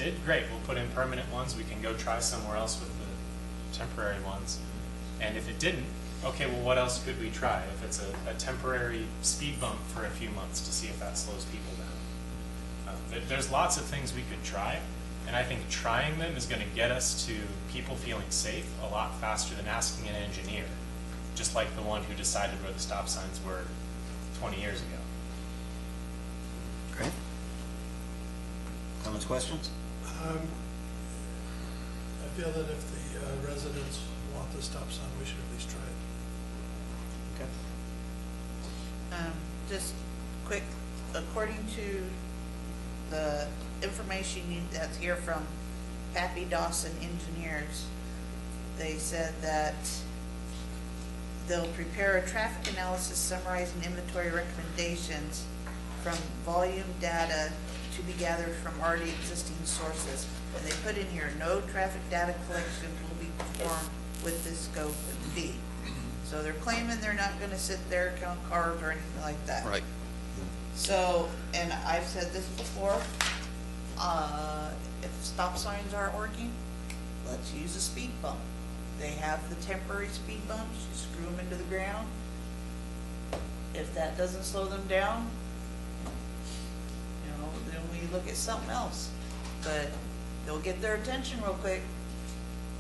did, great, we'll put in permanent ones, we can go try somewhere else with the temporary ones. And if it didn't, okay, well, what else could we try? If it's a temporary speed bump for a few months to see if that slows people down. There's lots of things we could try, and I think trying them is going to get us to people feeling safe a lot faster than asking an engineer, just like the one who decided where the stop signs were 20 years ago. Great. Comments, questions? I feel that if the residents want the stop sign, we should at least try it. Okay. Just quick, according to the information that's here from Pappy Dawson Engineers, they said that they'll prepare a traffic analysis summarizing inventory recommendations from volume data to be gathered from already existing sources. And they put in here, no traffic data collection will be performed with this scope and fee. So they're claiming they're not going to sit there, count cars or anything like that. Right. So, and I've said this before, if stop signs aren't working, let's use a speed bump. They have the temporary speed bumps, you screw them into the ground. If that doesn't slow them down, you know, then we look at something else. But they'll get their attention real quick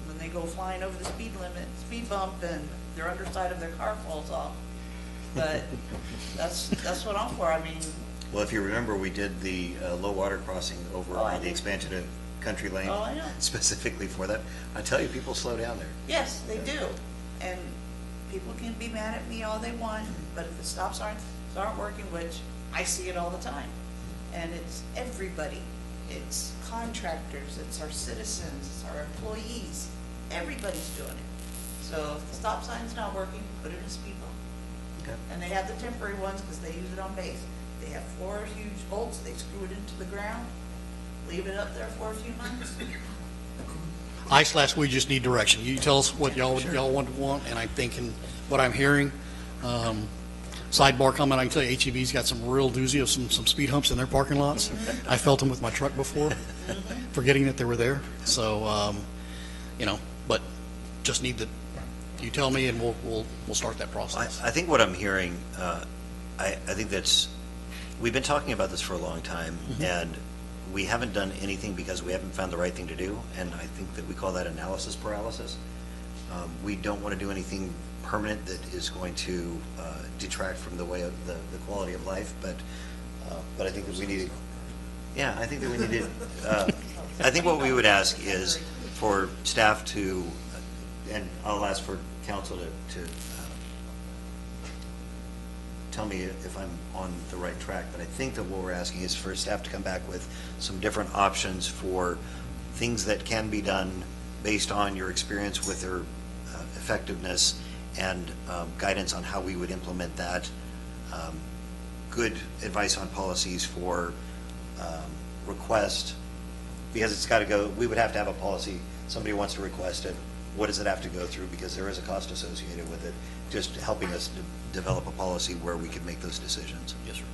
when they go flying over the speed limit, speed bump, and their underside of their car falls off. But that's what I'm for. I mean, Well, if you remember, we did the low water crossing over Oh, I on the did. expansion of Country Lane. Oh, I know. Specifically for that. I tell you, people slow down there. yes, they do. And people can be mad at me all they want, but if the stop signs aren't working, which I see it all the time, and it's everybody. It's contractors, it's our citizens, it's our employees. Everybody's doing it. So if the stop sign's not working, put in a speed bump. Okay. And they have the temporary ones because they use it on base. They have 4 huge bolts, they screw it into the ground, leave it up there for a few months. We just need direction. You tell us what y'all want, and I'm thinking, what I'm hearing, sidebar comment, I can tell you HEB's got some real doozy of some speed humps in their parking lots. I felt them with my truck before, forgetting that they were there. So, you know, but just need you tell me and we'll start that process. I think what I'm hearing, I think we've been talking about this for a long time, and we haven't done anything because we haven't found the right thing to do, and I think that we call that analysis paralysis. We don't want to do anything permanent that is going to detract from the way of the quality of life, but I think that we need to, yeah, I think that we need to, I think what we would ask is for staff to, and I'll ask for council to tell me if I'm on the right track, but I think that what we're asking is for staff to come back with some different options for things that can be done based on your experience with their effectiveness and guidance on how we would implement that. Good advice on policies for request, because it's got to go, we would have to have a policy, somebody wants to request it, what does it have to go through, because there is a cost associated with it, just helping us develop a policy where we can make those decisions. Yes, sir.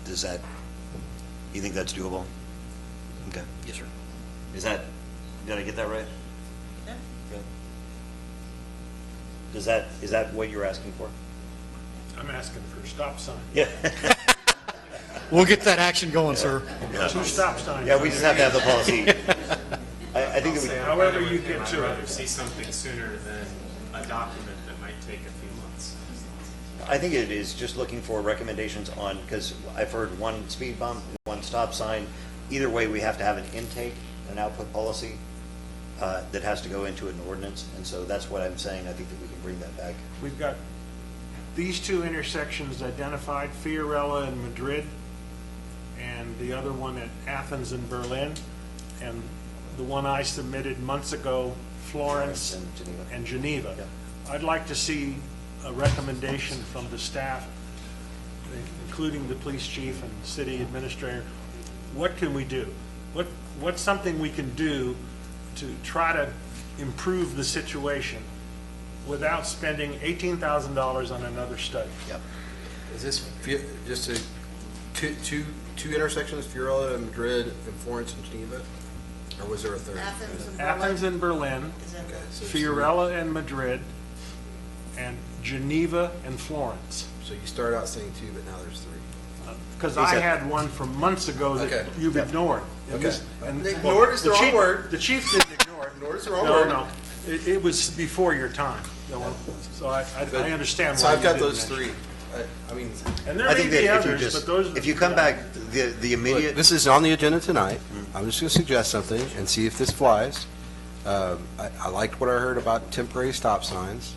Does that, you think that's doable? Okay. Yes, sir. Did I get that right? Yeah. Okay. Is that what you're asking for? I'm asking for a stop sign. Yeah. We'll get that action going, sir. 2 stop signs. Yeah, we just have to have the policy. I think that we, However you get I'd to it. rather see something sooner than a document that might take a few months. I think it is just looking for recommendations on, because I've heard one speed bump, one stop sign. Either way, we have to have an intake, an output policy that has to go into an ordinance. And so that's what I'm saying. I think that we can bring that back. We've got these 2 intersections identified, Fiorella and Madrid, and the other one at Athens and Berlin, and the one I submitted months ago, Florence And Geneva. and Geneva. Yeah. I'd like to see a recommendation from the staff, including the police chief and city administrator. What can we do? What's something we can do to try to improve the situation without spending $18,000 on another study? Yep. Is this just two intersections, Fiorella and Madrid and Florence and Geneva? Or was there a third? Athens and Athens Berlin. and Berlin, Is in- Okay, so Fiorella and Madrid, and Geneva and Florence. So you started out saying 2, but now there's 3. Because He I said- had one from months ago that Okay. you've ignored. And Okay. this- and- Ignored is the wrong chief- word. The chief didn't ignore it. Ignored is the wrong No, word. no. It was before your time. So I understand So why I've you got didn't those mention 3. I mean, And there I may think be that if you others, just, but those. if you come back, the immediate. look, this is on the agenda tonight. I'm just going to suggest something and see if this flies. I liked what I heard about temporary stop signs.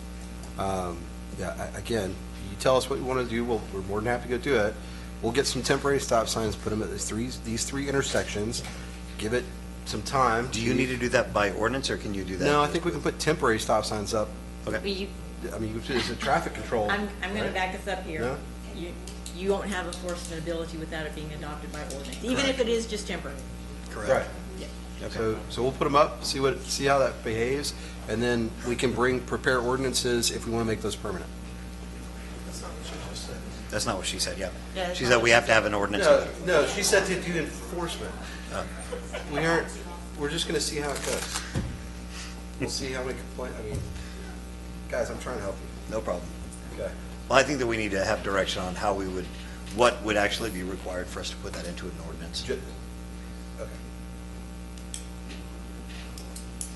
Again, you tell us what you want to do, we're more than happy to go do it. We'll get some temporary stop signs, put them at these 3 intersections, give it some time. Do you need to do that by ordinance, or can you do that? No, I think we can put temporary stop signs up. Okay. You, I mean, it's a traffic control. I'm gonna right? back us up here. No? You won't have enforcement ability without it being adopted by ordinance, even if it is just temporary. Right. Okay. So we'll put them up, see how that behaves, and then we can prepare ordinances if we want to make those permanent. That's not what she said, yeah. Yeah, that's She not said what we she have to said. have an ordinance. No, she said to do enforcement. We aren't, we're just going to see how it goes. We'll see how we complain, I mean, guys, I'm trying to help you. No problem. Okay. Well, I think that we need to have direction on how we would, what would actually be required for us to put that into an ordinance. Okay.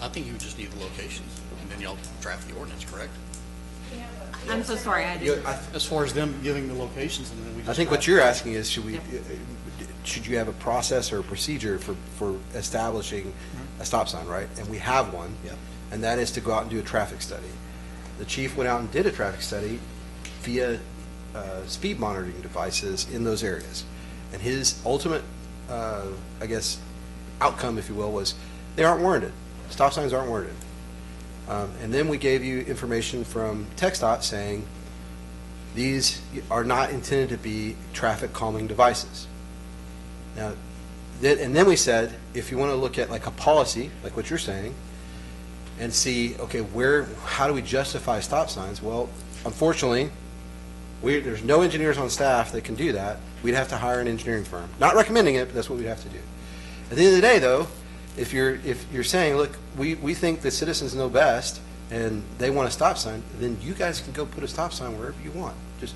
I think you would just need the locations, and then y'all draft the ordinance, correct? I'm so sorry, I You- didn't. As far as them giving the locations, and then we just. I think what you're asking is, should you have a process or a procedure for establishing a stop sign, right? And we have one. Yeah. And that is to go out and do a traffic study. The chief went out and did a traffic study via speed monitoring devices in those areas. And his ultimate, I guess, outcome, if you will, was they aren't warranted. Stop signs aren't warranted. And then we gave you information from TxDOT saying these are not intended to be traffic calming devices. Now, and then we said, if you want to look at like a policy, like what you're saying, and see, okay, how do we justify stop signs? Well, unfortunately, there's no engineers on staff that can do that. We'd have to hire an engineering firm. Not recommending it, but that's what we'd have to do. At the end of the day, though, if you're saying, look, we think the citizens know best, and they want a stop sign, then you guys can go put a stop sign wherever you want. Just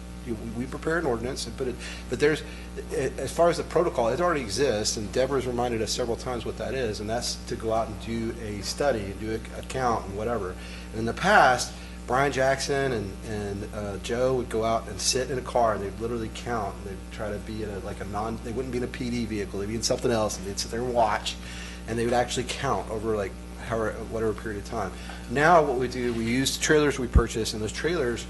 we prepare an ordinance and put it. But there's, as far as the protocol, it already exists, and Deborah's reminded us several times what that is, and that's to go out and do a study, and do a count, and whatever. And in the past, Brian Jackson and Joe would go out and sit in a car, and they'd literally count. And they'd try to be in they wouldn't be in a PD vehicle, they'd be in something else, and they'd sit there and watch, and they would actually count over like whatever period of time. Now what we do, we use trailers we purchase, and those trailers,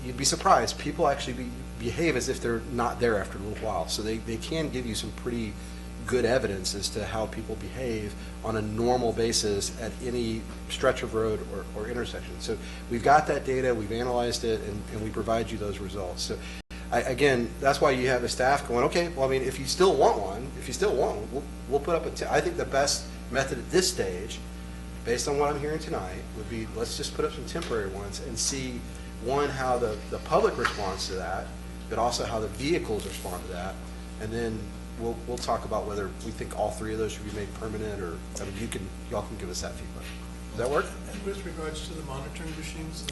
you'd be surprised, people actually behave as if they're not there after a little while. So they can give you some pretty good evidence as to how people behave on a normal basis at any stretch of road or intersection. So we've got that data, we've analyzed it, and we provide you those results. So again, that's why you have the staff going, okay, well, I mean, if you still want one, we'll put up I think the best method at this stage, based on what I'm hearing tonight, would be, let's just put up some temporary ones and see, one, how the public responds to that, but also how the vehicles respond to that. And then we'll talk about whether we think all 3 of those should be made permanent, or, I mean, y'all can give us that feedback. Does that work? And with regards to the monitoring machines,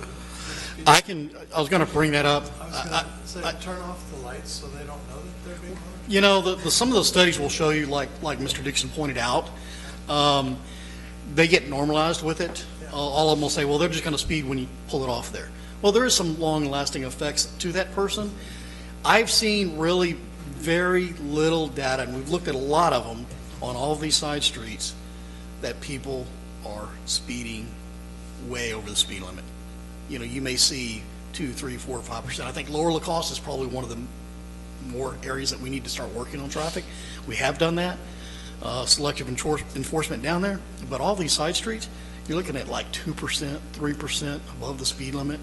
I was gonna bring that up. I was going to say, turn off the lights so they don't know that they're being monitored. You know, some of those studies will show you, like Mr. Dixon pointed out, they get normalized with it. All of them will say, well, they're just going to speed when you pull it off there. Well, there is some long-lasting effects to that person. I've seen really very little data, and we've looked at a lot of them on all of these side streets, that people are speeding way over the speed limit. You know, you may see 2, 3, 4, 5%. I think Lower Lacoste is probably one of the more areas that we need to start working on traffic. We have done that, selective enforcement down there, but all these side streets, you're looking at like 2%, 3% above the speed limit.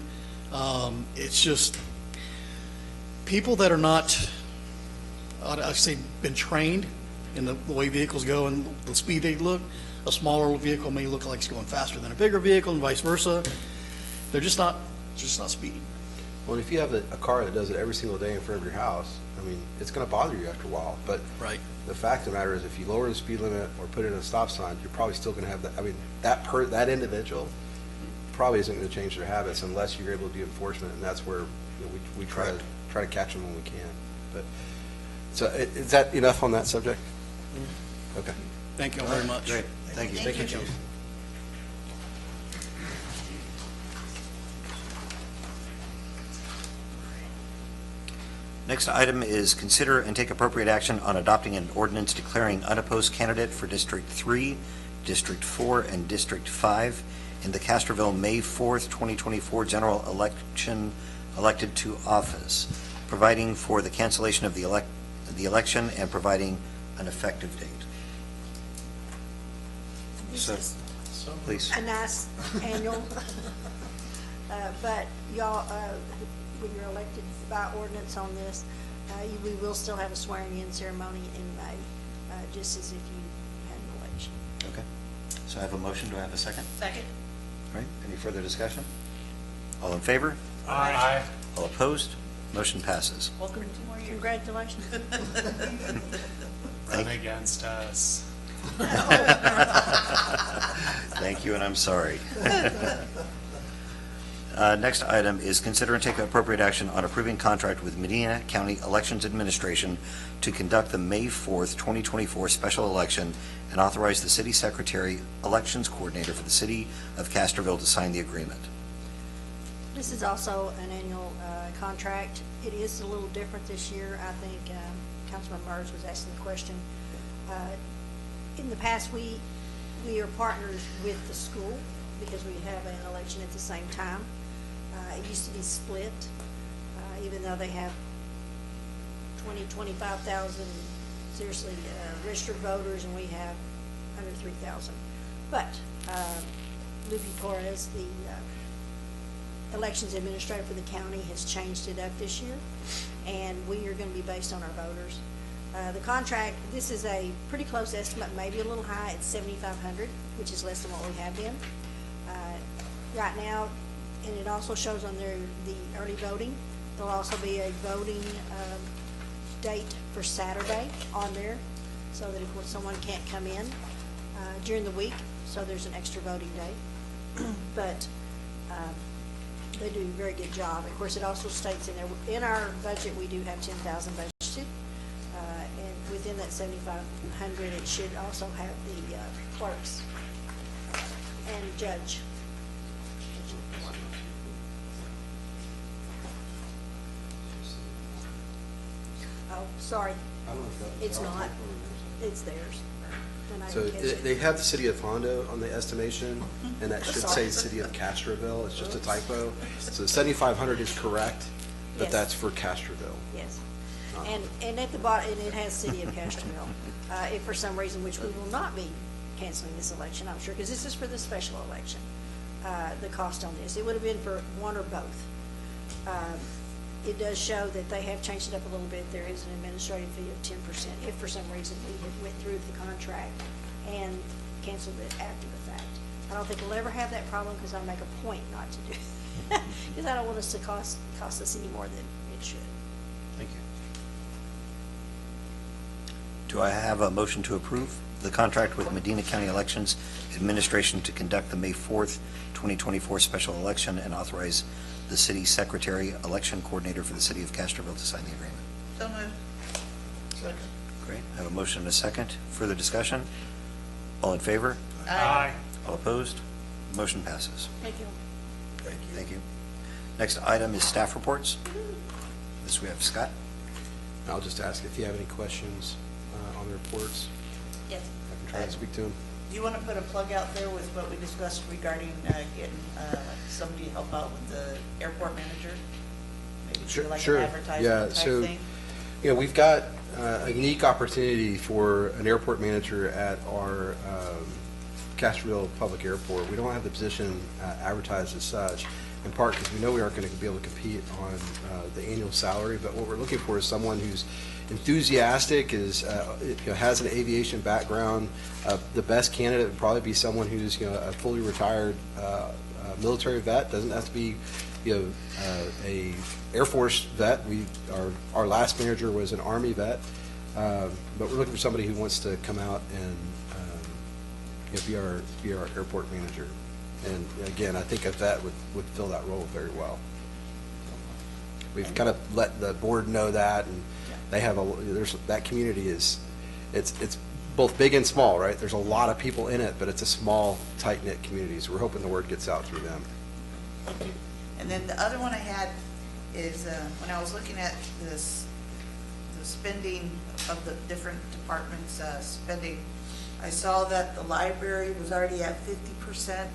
It's just people that are not, I'd say, been trained in the way vehicles go and the speed they look. A smaller vehicle may look like it's going faster than a bigger vehicle, and vice versa. They're just not speeding. Well, if you have a car that does it every single day in front of your house, I mean, it's gonna bother you after a while, but Right. the fact of the matter is, if you lower the speed limit or put in a stop sign, you're probably still gonna have that, I mean, that individual probably isn't gonna change their habits unless you're able to do enforcement, and that's where, you know, we try to catch them when we can. But, so, is that enough on that subject? Okay. Thank you all very much. Great, thank you. Thank you, Chief. Next item is consider and take appropriate action on adopting an ordinance declaring unopposed candidate for District 3, District 4, and District 5 in the Castroville May 4th, 2024 general election elected to office, providing for the cancellation of the election and providing an effective date. This So, is please. a nice annual, but y'all, when you're elected by ordinance on this, we will still have a swearing-in ceremony in May, just as if you had an election. Okay. So I have a motion. Do I have a second? Second? All right. Any further discussion? All in favor? Aye. All opposed? Motion passes. Welcome to 2 more years. Congratulations. Run against us. Thank you, and I'm sorry. Next item is consider and take appropriate action on approving contract with Medina County Elections Administration to conduct the May 4th, 2024 special election and authorize the city secretary, elections coordinator for the city of Castroville to sign the agreement. This is also an annual contract. It is a little different this year. I think Councilman Burrs was asking the question. In the past, we are partners with the school because we have an election at the same time. It used to be split, even though they have 25,000 seriously registered voters, and we have under 3,000. But Lupe Torres, the elections administrator for the county, has changed it up this year, and we are going to be based on our voters. The contract, this is a pretty close estimate, maybe a little high, it's $7,500, which is less than what we have been. Right now, and it also shows on there the early voting. There'll also be a voting date for Saturday on there, so that if someone can't come in during the week, so there's an extra voting day. But they do a very good job. Of course, it also states in there, in our budget, we do have $10,000 budgeted. And within that $7,500, it should also have the clerks and judge. Oh, sorry, it's not. It's theirs. And I So didn't catch it. they have the city of Hondo on the estimation, and that should say Sorry. city of Castroville. It's just a typo. So 7,500 is correct, but Yes. that's for Castroville. Yes. And at the bottom, and it has City of Castroville. If for some reason, which we will not be canceling this election, I'm sure, because this is for the special election, the cost on this. It would have been for one or both. It does show that they have changed it up a little bit. There is an administrative fee of 10% if for some reason we had went through with the contract and canceled it after the fact. I don't think we'll ever have that problem because I make a point not to do that, because I don't want us to cost us any more than it should. Thank you. Do I have a motion to approve the contract with Medina County Elections Administration to conduct the May 4th, 2024 special election and authorize the city secretary, election coordinator for the city of Castroville to sign the agreement? So moved. Second. Great. I have a motion and a second. Further discussion? All in favor? Aye. All opposed? Motion passes. Thank you. Thank you. Next item is staff reports. This we have Scott. I'll just ask if you have any questions on the reports. Yes. I can try to speak to them. Do you want to put a plug out there with what we discussed regarding getting somebody to help out with the airport manager? Maybe do Sure, like an sure. advertisement Yeah, type so, thing? you know, we've got a unique opportunity for an airport manager at our Castroville Public Airport. We don't have the position advertised as such, in part because we know we aren't going to be able to compete on the annual salary, but what we're looking for is someone who's enthusiastic, has an aviation background. The best candidate would probably be someone who's, a fully retired military vet, doesn't have to be, a Air Force vet. Our last manager was an Army vet, but we're looking for somebody who wants to come out and be our airport manager. And again, I think a vet would fill that role very well. We've kind of let the board know that, and they have that community it's both big and small, right? There's a lot of people in it, but it's a small, tight-knit community, so we're hoping the word gets out through them. And then the other one I had is, when I was looking at the spending of the different departments' spending, I saw that the library was already at 50%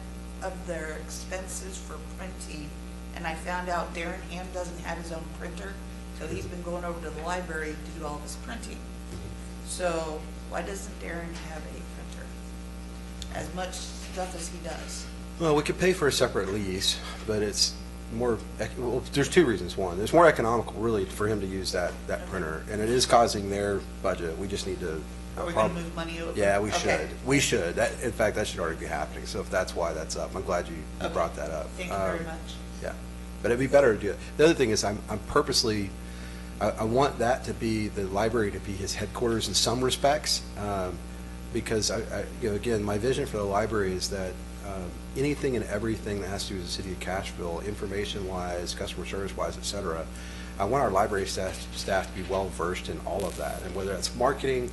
of their expenses for printing, and I found out Darren Ham doesn't have his own printer, so he's been going over to the library to do all this printing. So why doesn't Darren have a printer? As much stuff as he does. Well, we could pay for a separate lease, but it's more, well, there's two reasons. One, it's more economical really for him to use that printer, and it is causing their budget. We just need to. Are we going to move money over? Yeah, we should. Okay. We should. In fact, that should already be happening. So if that's why that's up, I'm glad you Okay. brought that up. Thank you very much. Yeah, but it'd be better to do it. The other thing is I'm purposely, I want that to be, the library to be his headquarters in some respects, because again, my vision for the library is that anything and everything that has to do with the city of Cashville, information-wise, customer service-wise, et cetera, I want our library staff to be well-versed in all of that, and whether that's marketing,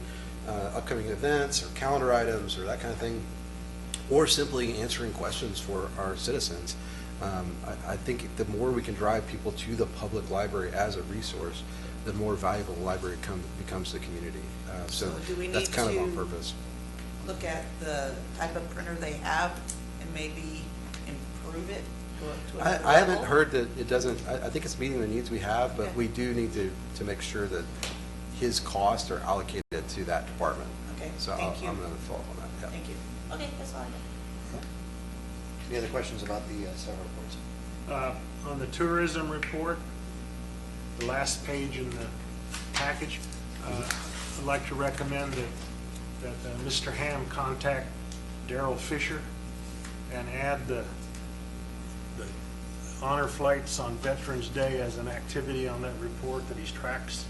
upcoming events, or calendar items, or that kind of thing, or simply answering questions for our citizens. I think the more we can drive people to the public library as a resource, the more valuable the library becomes to the community. So do we that's need kind of to on purpose. Look at the type of printer they have and maybe improve it to another I haven't level? heard that it doesn't, I think it's meeting the needs we have, but Okay. we do need to make sure that his costs are allocated to that department. Okay, So thank you. I'm going to follow on that, yeah. Thank you. Okay, that's all I have. Any other questions about the staff reports? On the tourism report, the last page in the package, I'd like to recommend that Mr. Ham contact Daryl Fisher and add the honor flights on Veterans Day as an activity on that report that he tracks,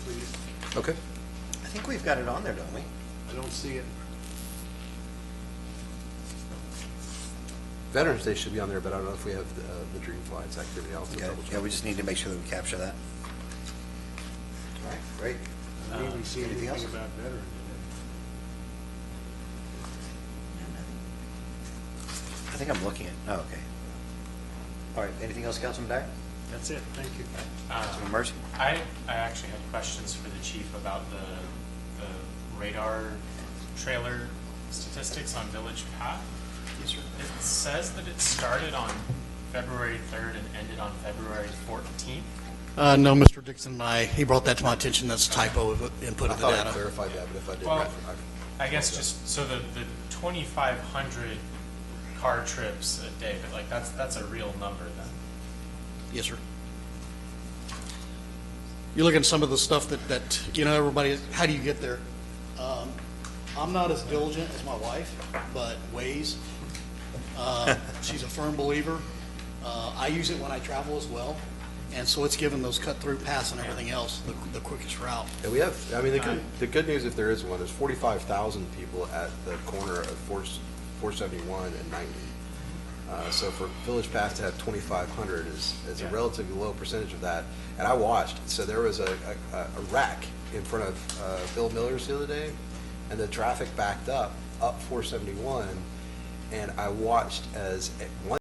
please. Okay. I think we've got it on there, don't we? I don't see it. Veterans Day should be on there, but I don't know if we have the Dream Flights activity. I'll have to Okay, double check. yeah, we just need to make sure that we capture that. All right, great. I don't even see Anything anything else? about Veterans No, nothing. I think I'm looking at, oh, okay. All right, anything else, Councilman Dyer? Day. That's it, thank you. Councilman Mercy? I actually had questions for the chief about the radar trailer statistics on Village Path. Yes, sir. It says that it started on February 3rd and ended on February 14th. No, Mr. Dixon, he brought that to my attention. That's a typo of input I of the thought I data. clarified that, but if I didn't, Well, I guess just, so the 2,500 car trips a day, but like that's a real number then. Yes, sir. You look at some of the stuff that everybody, how do you get there? I'm not as diligent as my wife, but Waze, she's a firm believer. I use it when I travel as well, and so it's given those cut-through paths and everything else the quickest route. Yeah, we have, I mean, the good news, if there is one, there's 45,000 people at the corner of 471 and 90. So for Village Path to have 2,500 is a relatively low percentage of that. And I watched, so there was a wreck in front of Bill Miller's the other day, and the traffic backed up 471, and I watched as one